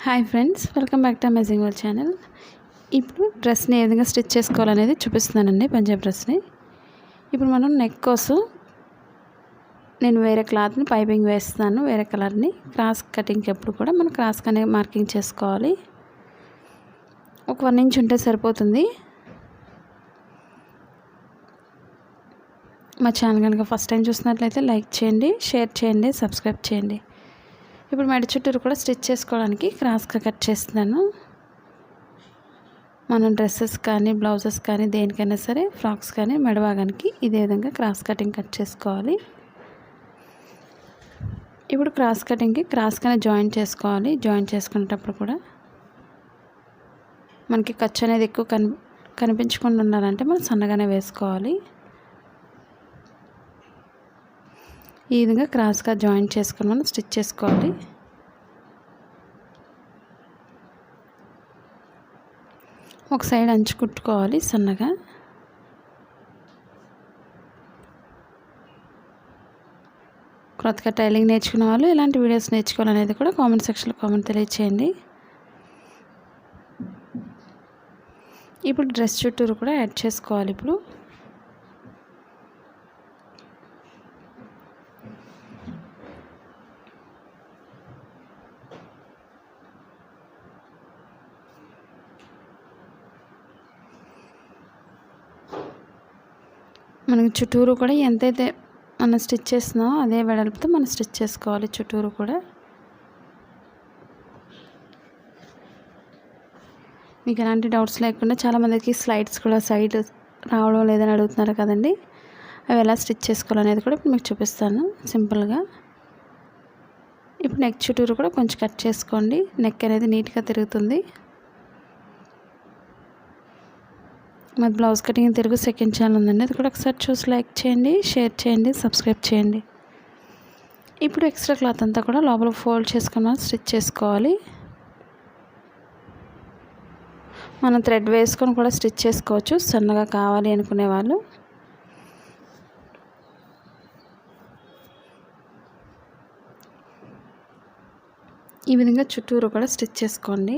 Hi friends, welcome back to amazing world channel. ఇప్పుడు డ్రెస్ని ఏ విధంగా stitch చేసుకోవాలనేది చూపిస్తున్నానండి. పంజాబ్ డ్రెస్ని ఇప్పుడు మనం నెక్ కోసం నేను వేరే క్లాత్ని పైపింగ్ వేస్తున్నాను. వేరే కలర్ని క్రాస్ కటింగ్కి ఎప్పుడు కూడా మనం క్రాస్ అనే మార్కింగ్ చేసుకోవాలి. ఒక 1 ఇంచ్ ఉంటే సరిపోతుంది. మా ఛానల్ కనుక ఫస్ట్ టైం చూసినట్లయితే లైక్ చేయండి, షేర్ చేయండి, సబ్స్క్రైబ్ చేయండి. ఇప్పుడు మెడ చుట్టూరు కూడా స్టిచ్ చేసుకోవడానికి క్రాస్గా కట్ చేస్తున్నాను. మనం డ్రెస్సెస్ కానీ బ్లౌజెస్ కానీ దేనికైనా సరే ఫ్రాక్స్ కానీ మెడ భాగానికి ఇదే విధంగా క్రాస్ కటింగ్ కట్ చేసుకోవాలి. ఇప్పుడు క్రాస్ కటింగ్కి క్రాస్గానే జాయింట్ చేసుకోవాలి. జాయింట్ చేసుకునేటప్పుడు కూడా మనకి ఖర్చు అనేది ఎక్కువ కనిపించకుండా ఉండాలంటే మనం సన్నగానే వేసుకోవాలి. ఈ విధంగా క్రాస్గా జాయింట్ చేసుకొని మనం స్టిచ్ చేసుకోవాలి. ఒక సైడ్ అంచు కుట్టుకోవాలి సన్నగా. కొత్తగా టైలింగ్ నేర్చుకునే వాళ్ళు ఇలాంటి వీడియోస్ నేర్చుకోవాలనేది కూడా కామెంట్ సెక్షన్లో కామెంట్ తెలియచేయండి. ఇప్పుడు డ్రెస్ చుట్టూరు కూడా యాడ్ చేసుకోవాలి. ఇప్పుడు మనకి చుట్టూరు కూడా ఎంతైతే మనం స్టిచ్ చేస్తున్నామో అదే వెడల్పుతో మనం స్టిచ్ చేసుకోవాలి. చుట్టూరు కూడా మీకు ఎలాంటి డౌట్స్ లేకుండా చాలామందికి స్లైడ్స్ కూడా సైడ్ రావడం లేదని అడుగుతున్నారు కదండి. అవి ఎలా స్టిచ్ చేసుకోవాలనేది కూడా ఇప్పుడు మీకు చూపిస్తాను సింపుల్గా. ఇప్పుడు నెక్ చుట్టూరు కూడా కొంచెం కట్ చేసుకోండి. నెక్ అనేది నీట్గా తిరుగుతుంది. మా blouse cutting Telugu second channel ఉందండి, అది కూడా ఒకసారి చూసి లైక్ చేయండి, షేర్ చేయండి, సబ్స్క్రైబ్ చేయండి. ఇప్పుడు ఎక్స్ట్రా క్లాత్ అంతా కూడా లోపల ఫోల్డ్ చేసుకుని స్టిచ్ చేసుకోవాలి. మనం థ్రెడ్ వేసుకొని కూడా స్టిచ్ చేసుకోవచ్చు సన్నగా కావాలి అనుకునే వాళ్ళు. ఈ విధంగా చుట్టూరు కూడా స్టిచ్ చేసుకోండి.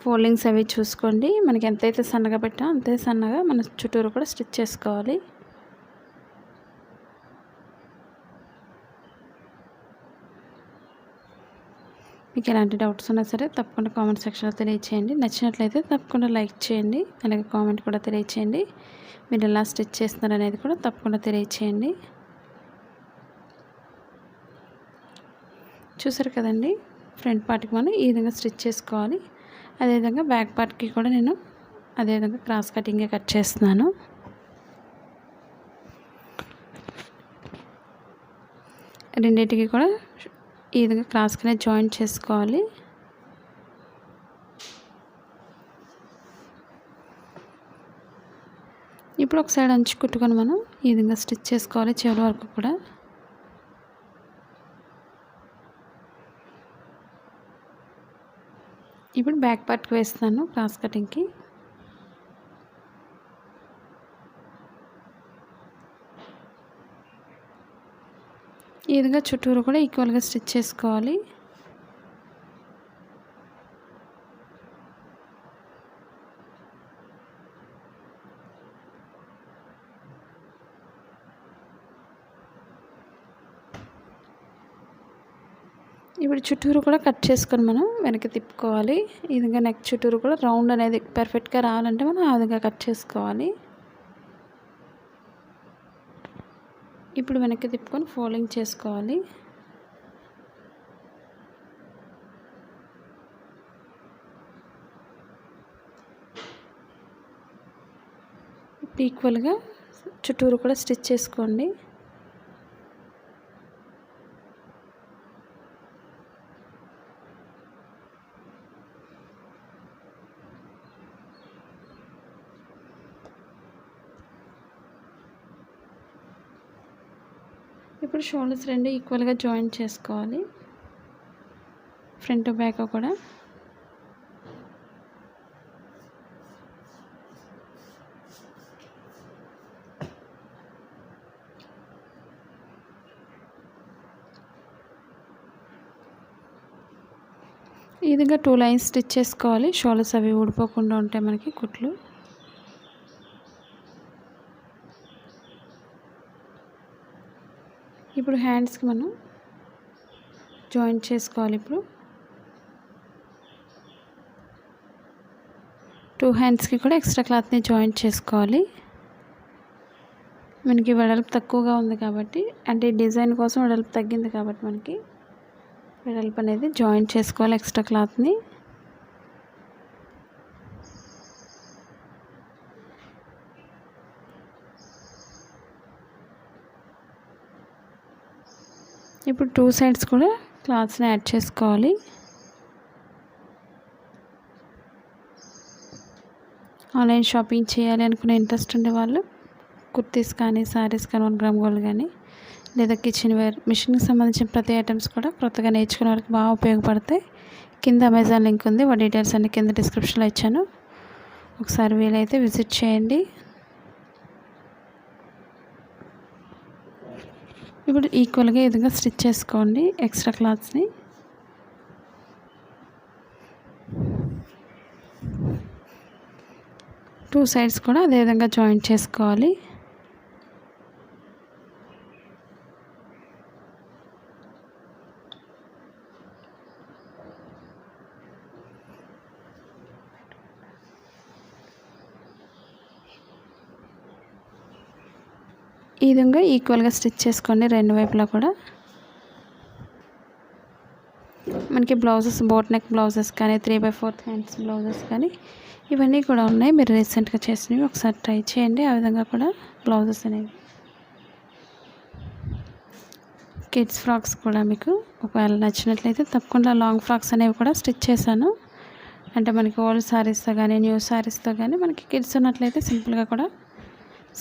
ఫోల్డింగ్స్ అవి చూసుకోండి. మనకి ఎంతైతే సన్నగా పెట్టామో అంతే సన్నగా మన చుట్టూరు కూడా స్టిచ్ చేసుకోవాలి. మీకు ఎలాంటి డౌట్స్ ఉన్నా సరే తప్పకుండా కామెంట్ సెక్షన్లో తెలియచేయండి. నచ్చినట్లయితే తప్పకుండా లైక్ చేయండి, అలాగే కామెంట్ కూడా తెలియచేయండి. మీరు ఎలా స్టిచ్ చేస్తున్నారు అనేది కూడా తప్పకుండా తెలియచేయండి. చూసారు కదండి, ఫ్రంట్ పార్ట్కి మనం ఈ విధంగా స్టిచ్ చేసుకోవాలి. అదేవిధంగా బ్యాక్ పార్ట్కి కూడా నేను అదేవిధంగా క్రాస్ కటింగే కట్ చేస్తున్నాను. రెండింటికి కూడా ఈ విధంగా క్రాస్గానే జాయింట్ చేసుకోవాలి. ఇప్పుడు ఒక సైడ్ అంచు కుట్టుకొని మనం ఈ విధంగా స్టిచ్ చేసుకోవాలి చివరి వరకు కూడా. ఇప్పుడు బ్యాక్ పార్ట్కి వేస్తాను క్రాస్ కటింగ్కి. ఈ విధంగా చుట్టూరు కూడా ఈక్వల్గా స్టిచ్ చేసుకోవాలి. ఇప్పుడు చుట్టూరు కూడా కట్ చేసుకొని మనం వెనక్కి తిప్పుకోవాలి. ఈ విధంగా నెక్ చుట్టూరు కూడా రౌండ్ అనేది పర్ఫెక్ట్గా రావాలంటే మనం ఆ విధంగా కట్ చేసుకోవాలి. ఇప్పుడు వెనక్కి తిప్పుకొని ఫోల్డింగ్ చేసుకోవాలి. ఇప్పుడు ఈక్వల్గా చుట్టూరు కూడా స్టిచ్ చేసుకోండి. ఇప్పుడు షోల్డర్స్ రెండు ఈక్వల్గా జాయింట్ చేసుకోవాలి, ఫ్రంట్ బ్యాక్ కూడా. ఈ విధంగా 2 లైన్స్ స్టిచ్ చేసుకోవాలి. షోల్డర్స్ అవి ఊడిపోకుండా ఉంటాయి మనకి కుట్లు. ఇప్పుడు హ్యాండ్స్కి మనం జాయింట్ చేసుకోవాలి. ఇప్పుడు 2 హ్యాండ్స్కి కూడా ఎక్స్ట్రా క్లాత్ని జాయింట్ చేసుకోవాలి. మనకి వెడల్పు తక్కువగా ఉంది కాబట్టి, అంటే డిజైన్ కోసం వెడల్పు తగ్గింది కాబట్టి మనకి వెడల్పు అనేది జాయింట్ చేసుకోవాలి ఎక్స్ట్రా క్లాత్ని. ఇప్పుడు 2 సైడ్స్ కూడా క్లాత్స్ని యాడ్ చేసుకోవాలి. ఆన్లైన్ షాపింగ్ చేయాలి అనుకునే ఇంట్రెస్ట్ ఉండే వాళ్ళు కుర్తీస్ కానీ, శారీస్ కానీ, 1 గ్రామ్ గోల్డ్ కానీ, లేదా కిచెన్ వేర్, మిషన్కి సంబంధించిన ప్రతి ఐటమ్స్ కూడా కొత్తగా నేర్చుకునే వాళ్ళకి బాగా ఉపయోగపడతాయి. కింద అమెజాన్ లింక్ ఉంది, వాటి డీటెయిల్స్ అన్ని కింద డిస్క్రిప్షన్లో ఇచ్చాను. ఒకసారి వీలైతే విజిట్ చేయండి. ఇప్పుడు ఈక్వల్గా ఈ విధంగా స్టిచ్ చేసుకోండి ఎక్స్ట్రా క్లాత్స్ని. టూ సైడ్స్ కూడా అదేవిధంగా జాయింట్ చేసుకోవాలి. ఈ విధంగా ఈక్వల్గా స్టిచ్ చేసుకోండి రెండు వైపులా కూడా. మనకి బ్లౌజెస్, బోట్ నెక్ బ్లౌజెస్ కానీ, 3/4 హ్యాండ్స్ బ్లౌజెస్ కానీ ఇవన్నీ కూడా ఉన్నాయి. మీరు రీసెంట్గా చేసినవి ఒకసారి ట్రై చేయండి. ఆ విధంగా కూడా బ్లౌజెస్ అనేవి. కిడ్స్ ఫ్రాక్స్ కూడా మీకు ఒకవేళ నచ్చినట్లయితే తప్పకుండా లాంగ్ ఫ్రాక్స్ అనేవి కూడా స్టిచ్ చేశాను. అంటే మనకి ఓల్డ్ శారీస్తో కానీ, న్యూ శారీస్తో కానీ మనకి కిడ్స్ ఉన్నట్లయితే సింపుల్గా కూడా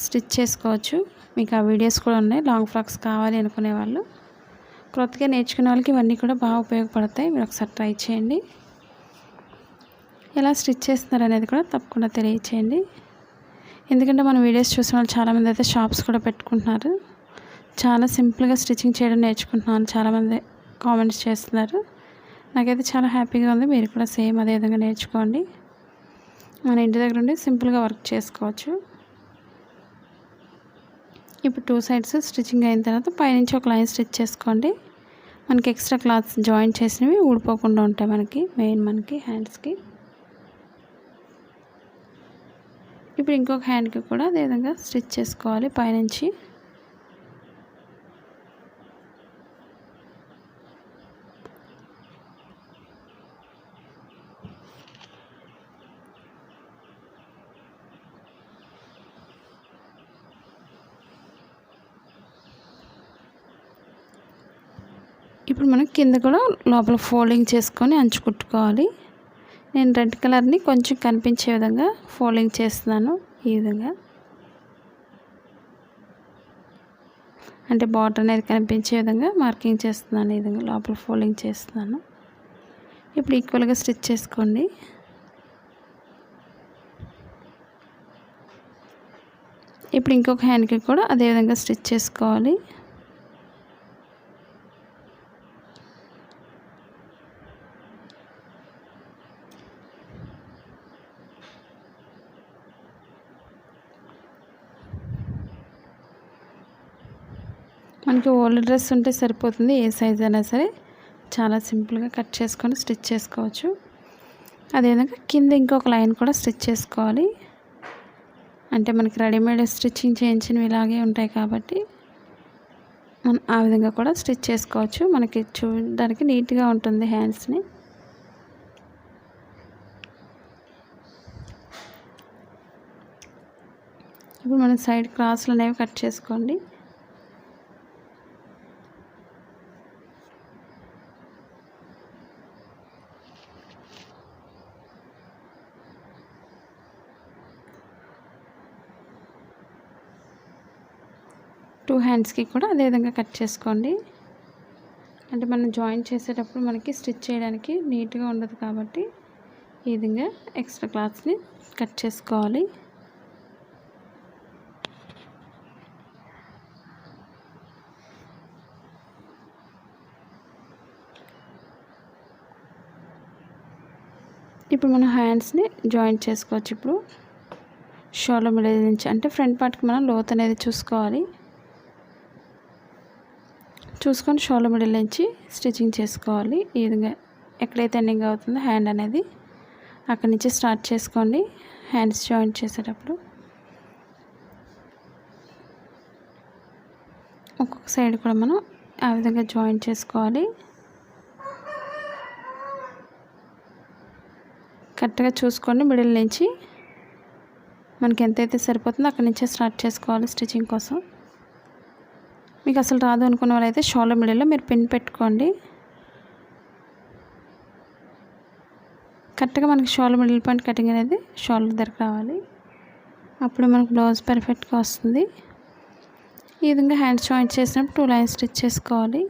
స్టిచ్ చేసుకోవచ్చు. మీకు ఆ వీడియోస్ కూడా ఉన్నాయి. లాంగ్ ఫ్రాక్స్ కావాలి అనుకునే వాళ్ళు, కొత్తగా నేర్చుకునే వాళ్ళకి ఇవన్నీ కూడా బాగా ఉపయోగపడతాయి. మీరు ఒకసారి ట్రై చేయండి. ఎలా స్టిచ్ చేస్తున్నారు అనేది కూడా తప్పకుండా తెలియచేయండి. ఎందుకంటే మన వీడియోస్ చూసిన వాళ్ళు చాలామంది అయితే షాప్స్ కూడా పెట్టుకుంటున్నారు. చాలా సింపుల్గా స్టిచ్చింగ్ చేయడం నేర్చుకుంటున్నాను చాలామంది కామెంట్స్ చేస్తున్నారు. నాకైతే చాలా హ్యాపీగా ఉంది. మీరు కూడా సేమ్ అదే విధంగా నేర్చుకోండి. మన ఇంటి దగ్గర ఉండి సింపుల్గా వర్క్ చేసుకోవచ్చు. ఇప్పుడు టూ సైడ్స్ స్టిచ్చింగ్ అయిన తర్వాత పైనుంచి ఒక లైన్ స్టిచ్ చేసుకోండి. మనకి ఎక్స్ట్రా క్లాత్స్ జాయిన్ చేసినవి ఊడిపోకుండా ఉంటాయి మనకి, మెయిన్ మనకి హ్యాండ్స్కి. ఇప్పుడు ఇంకొక హ్యాండ్కి కూడా అదేవిధంగా స్టిచ్ చేసుకోవాలి పైనుంచి. ఇప్పుడు మనం కింద కూడా లోపల ఫోల్డింగ్ చేసుకొని అంచు కుట్టుకోవాలి. నేను రెడ్ కలర్ని కొంచెం కనిపించే విధంగా ఫోల్డింగ్ చేస్తున్నాను. ఈ విధంగా అంటే బార్డర్ అనేది కనిపించే విధంగా మార్కింగ్ చేస్తున్నాను. ఈ విధంగా లోపల ఫోల్డింగ్ చేస్తున్నాను. ఇప్పుడు ఈక్వల్గా స్టిచ్ చేసుకోండి. ఇప్పుడు ఇంకొక హ్యాండ్కి కూడా అదేవిధంగా స్టిచ్ చేసుకోవాలి. మనకి ఓల్డ్ డ్రెస్ ఉంటే సరిపోతుంది. ఏ సైజ్ అయినా సరే చాలా సింపుల్గా కట్ చేసుకొని స్టిచ్ చేసుకోవచ్చు. అదేవిధంగా కింద ఇంకొక లైన్ కూడా స్టిచ్ చేసుకోవాలి. అంటే మనకి రెడీమేడ్ స్టిచ్చింగ్ చేయించినవి ఇలాగే ఉంటాయి కాబట్టి మనం ఆ విధంగా కూడా స్టిచ్ చేసుకోవచ్చు. మనకి చూడడానికి నీట్గా ఉంటుంది హ్యాండ్స్ని. ఇప్పుడు మనం సైడ్ క్రాస్లు అనేవి కట్ చేసుకోండి. టూ హ్యాండ్స్కి కూడా అదేవిధంగా కట్ చేసుకోండి. అంటే మనం జాయిన్ చేసేటప్పుడు మనకి స్టిచ్ చేయడానికి నీట్గా ఉండదు కాబట్టి ఈ విధంగా ఎక్స్ట్రా క్లాత్స్ని కట్ చేసుకోవాలి. ఇప్పుడు మనం హ్యాండ్స్ని జాయింట్ చేసుకోవచ్చు. ఇప్పుడు షోల్డర్ మిడిల్ నుంచి అంటే ఫ్రంట్ పార్ట్కి మనం లోత్ అనేది చూసుకొని షోల్డర్ మిడిల్ నుంచి స్టిచ్చింగ్ చేసుకోవాలి. ఈ విధంగా ఎక్కడైతే ఎండింగ్ అవుతుందో హ్యాండ్ అనేది అక్కడి నుంచి స్టార్ట్ చేసుకోండి. హ్యాండ్స్ జాయింట్ చేసేటప్పుడు ఒక్కొక్క సైడ్ కూడా మనం ఆ విధంగా జాయింట్ చేసుకోవాలి. కరెక్ట్గా చూసుకోండి. మిడిల్ నుంచి మనకి ఎంతైతే సరిపోతుందో అక్కడి నుంచే స్టార్ట్ చేసుకోవాలి స్టిచ్చింగ్ కోసం. మీకు అసలు రాదు అనుకున్న వాళ్ళైతే షోల్డర్ మిడిల్లో మీరు పిన్ పెట్టుకోండి. కరెక్ట్గా మనకి షోల్డర్ మిడిల్ పాయింట్ కటింగ్ అనేది షోల్డర్ దగ్గరకు రావాలి. అప్పుడు మనకు బ్లౌజ్ పర్ఫెక్ట్గా వస్తుంది. ఈ విధంగా హ్యాండ్స్ జాయింట్ చేసినప్పుడు 2 లైన్స్ స్టిచ్ చేసుకోవాలి.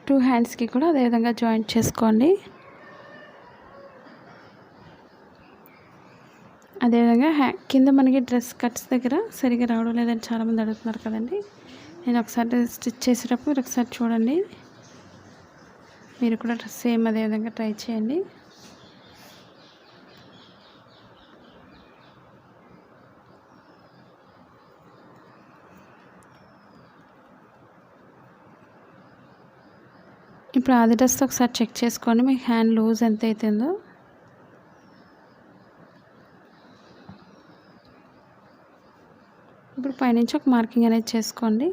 టూ హ్యాండ్స్కి కూడా అదేవిధంగా జాయింట్ చేసుకోండి. అదేవిధంగా కింద మనకి డ్రెస్ కట్స్ దగ్గర సరిగ్గా రావడం లేదని చాలామంది అడుగుతున్నారు కదండి. నేను ఒకసారి స్టిచ్ చేసేటప్పుడు ఒకసారి చూడండి. మీరు కూడా సేమ్ అదేవిధంగా ట్రై చేయండి. ఇప్పుడు ఆది డ్రెస్తో ఒకసారి చెక్ చేసుకోండి మీ హ్యాండ్ లూజ్ ఎంత అవుతుందో. ఇప్పుడు పైనుంచి ఒక మార్కింగ్ అనేది చేసుకోండి.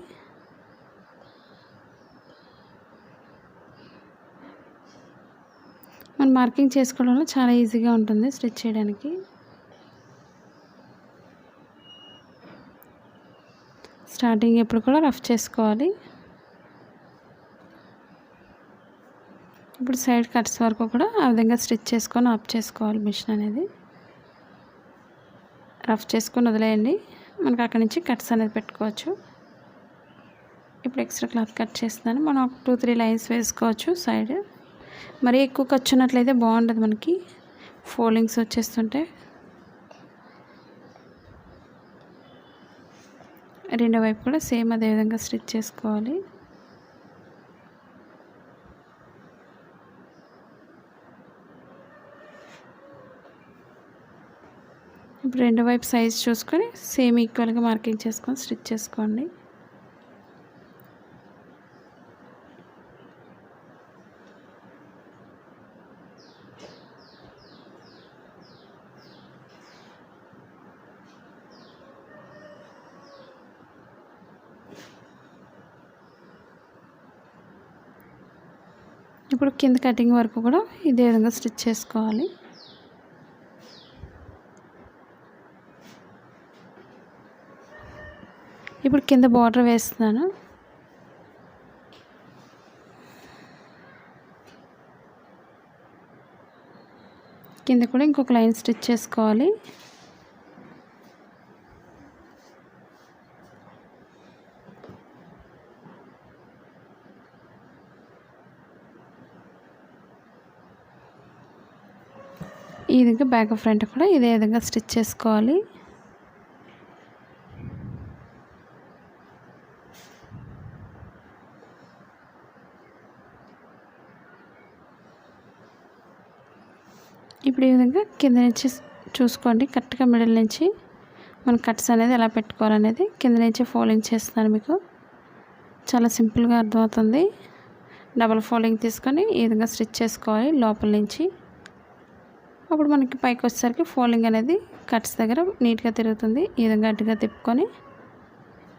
మనం మార్కింగ్ చేసుకోవడం వల్ల చాలా ఈజీగా ఉంటుంది స్టిచ్ చేయడానికి. స్టార్టింగ్ ఎప్పుడు కూడా రఫ్ చేసుకోవాలి. ఇప్పుడు సైడ్ కట్స్ వరకు కూడా ఆ విధంగా స్టిచ్ చేసుకొని ఆఫ్ చేసుకోవాలి. మిషన్ అనేది రఫ్ చేసుకొని వదిలేయండి. మనకు అక్కడి నుంచి కట్స్ అనేది పెట్టుకోవచ్చు. ఇప్పుడు ఎక్స్ట్రా క్లాత్ కట్ చేస్తున్నాను. మనం 2-3 లైన్స్ వేసుకోవచ్చు సైడ్. మరీ ఎక్కువ ఖర్చు ఉన్నట్లయితే బాగుంటుంది, మనకి ఫోల్డింగ్స్ వచ్చేస్తుంటే. రెండో వైపు కూడా సేమ్ అదే విధంగా స్టిచ్ చేసుకోవాలి. ఇప్పుడు రెండో వైపు సైజ్ చూసుకొని సేమ్ ఈక్వల్గా మార్కింగ్ చేసుకొని స్టిచ్ చేసుకోండి. ఇప్పుడు కింద కటింగ్ వరకు కూడా ఇదే విధంగా స్టిచ్ చేసుకోవాలి. ఇప్పుడు కింద బార్డర్ వేస్తున్నాను. కింద కూడా ఇంకొక లైన్ స్టిచ్ చేసుకోవాలి. ఈ విధంగా బ్యాక్ ఫ్రంట్ కూడా ఇదే విధంగా స్టిచ్ చేసుకోవాలి. ఇప్పుడు ఈ విధంగా కింద నుంచి చూసుకోండి. కరెక్ట్గా మిడిల్ నుంచి మన కట్స్ అనేది ఎలా పెట్టుకోవాలనేది కింద నుంచి ఫోల్డింగ్ చేస్తున్నాను. మీకు చాలా సింపుల్గా అర్థమవుతుంది. డబల్ ఫోల్డింగ్ తీసుకొని ఈ విధంగా స్టిచ్ చేసుకోవాలి లోపల నుంచి. అప్పుడు మనకి పైకి వచ్చేసరికి ఫోల్డింగ్ అనేది కట్స్ దగ్గర నీట్గా తిరుగుతుంది. ఈ విధంగా అడ్డుగా తిప్పుకొని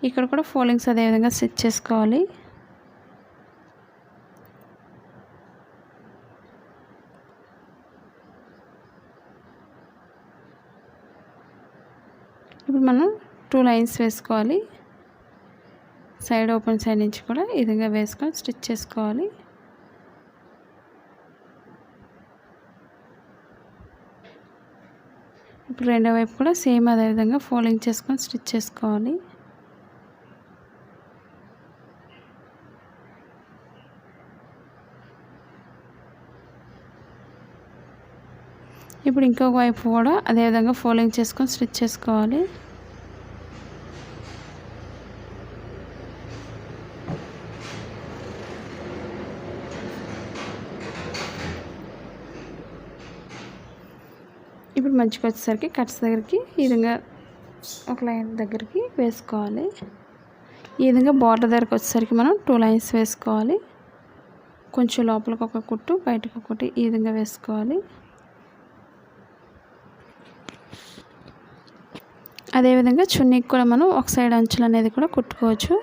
ఇక్కడ కూడా ఫోల్డింగ్స్ అదే విధంగా స్టిచ్ చేసుకోవాలి. ఇప్పుడు మనం 2 లైన్స్ వేసుకోవాలి. సైడ్ ఓపెన్ సైడ్ నుంచి కూడా ఈ విధంగా వేసుకొని స్టిచ్ చేసుకోవాలి. ఇప్పుడు రెండో వైపు కూడా సేమ్ అదే విధంగా ఫోల్డింగ్ చేసుకొని స్టిచ్ చేసుకోవాలి. ఇప్పుడు ఇంకొక వైపు కూడా అదేవిధంగా ఫోల్డింగ్ చేసుకొని స్టిచ్ చేసుకోవాలి. ఇప్పుడు మధ్యకి వచ్చేసరికి కట్స్ దగ్గరికి ఈ విధంగా ఒక లైన్ దగ్గరికి వేసుకోవాలి. ఈ విధంగా బార్డర్ దగ్గరకు వచ్చేసరికి మనం 2 లైన్స్ వేసుకోవాలి. కొంచెం లోపలికి ఒక కుట్టు బయటకు ఒకటి ఈ విధంగా వేసుకోవాలి. అదేవిధంగా చున్నీకి కూడా మనం ఒక సైడ్ అంచులు అనేది కూడా కుట్టుకోవచ్చు.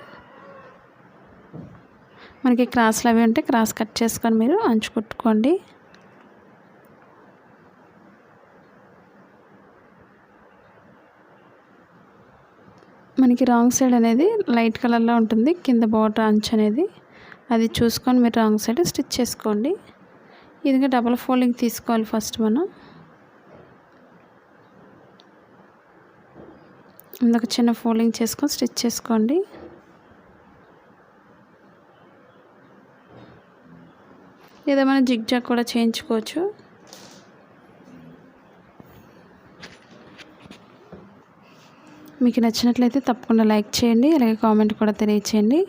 మనకి క్రాస్లు అవి ఉంటే క్రాస్ కట్ చేసుకొని మీరు అంచు కుట్టుకోండి. మనకి రాంగ్ సైడ్ అనేది లైట్ కలర్లో ఉంటుంది కింద బార్డర్ అంచు అనేది, అది చూసుకొని మీరు రాంగ్ సైడ్ స్టిచ్ చేసుకోండి. ఈ విధంగా డబుల్ ఫోల్డింగ్ తీసుకోవాలి. ఫస్ట్ మనం ఇంకొక చిన్న ఫోల్డింగ్ చేసుకొని స్టిచ్ చేసుకోండి. లేదా మనం జిగ్జాగ్ కూడా చేయించుకోవచ్చు. మీకు నచ్చినట్లయితే తప్పకుండా లైక్ చేయండి, అలాగే కామెంట్ కూడా తెలియచేయండి.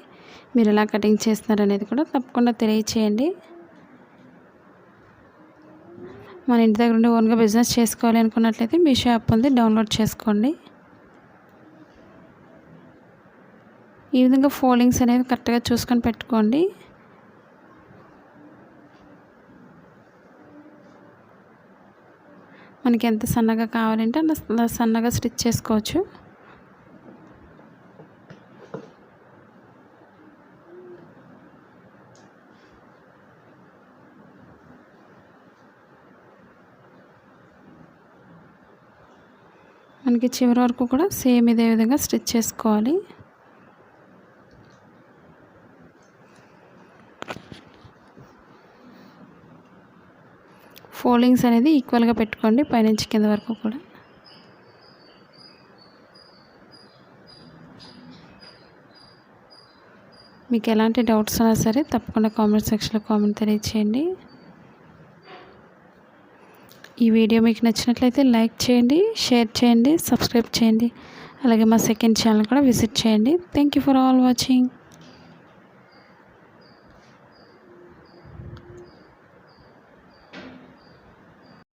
మీరు ఎలా కటింగ్ చేస్తున్నారు అనేది కూడా తప్పకుండా తెలియచేయండి. మన ఇంటి దగ్గర ఉండి ఓన్గా బిజినెస్ చేసుకోవాలి అనుకున్నట్లయితే మీ షాప్ ఉంది, డౌన్లోడ్ చేసుకోండి. ఈ విధంగా ఫోల్డింగ్స్ అనేవి కరెక్ట్గా చూసుకొని పెట్టుకోండి. మనకి ఎంత సన్నగా కావాలంటే అలా సన్నగా స్టిచ్ చేసుకోవచ్చు. మనకి చివరి వరకు కూడా సేమ్ ఇదే విధంగా స్టిచ్ చేసుకోవాలి. ఫోల్డింగ్స్ అనేది ఈక్వల్గా పెట్టుకోండి పైనుంచి కింద వరకు కూడా. మీకు ఎలాంటి డౌట్స్ ఉన్నా సరే తప్పకుండా కామెంట్ సెక్షన్లో కామెంట్ తెలియచేయండి. ఈ వీడియో మీకు నచ్చినట్లయితే లైక్ చేయండి, షేర్ చేయండి, సబ్స్క్రైబ్ చేయండి. అలాగే మా సెకండ్ ఛానల్ కూడా విజిట్ చేయండి. Thank you for all watching.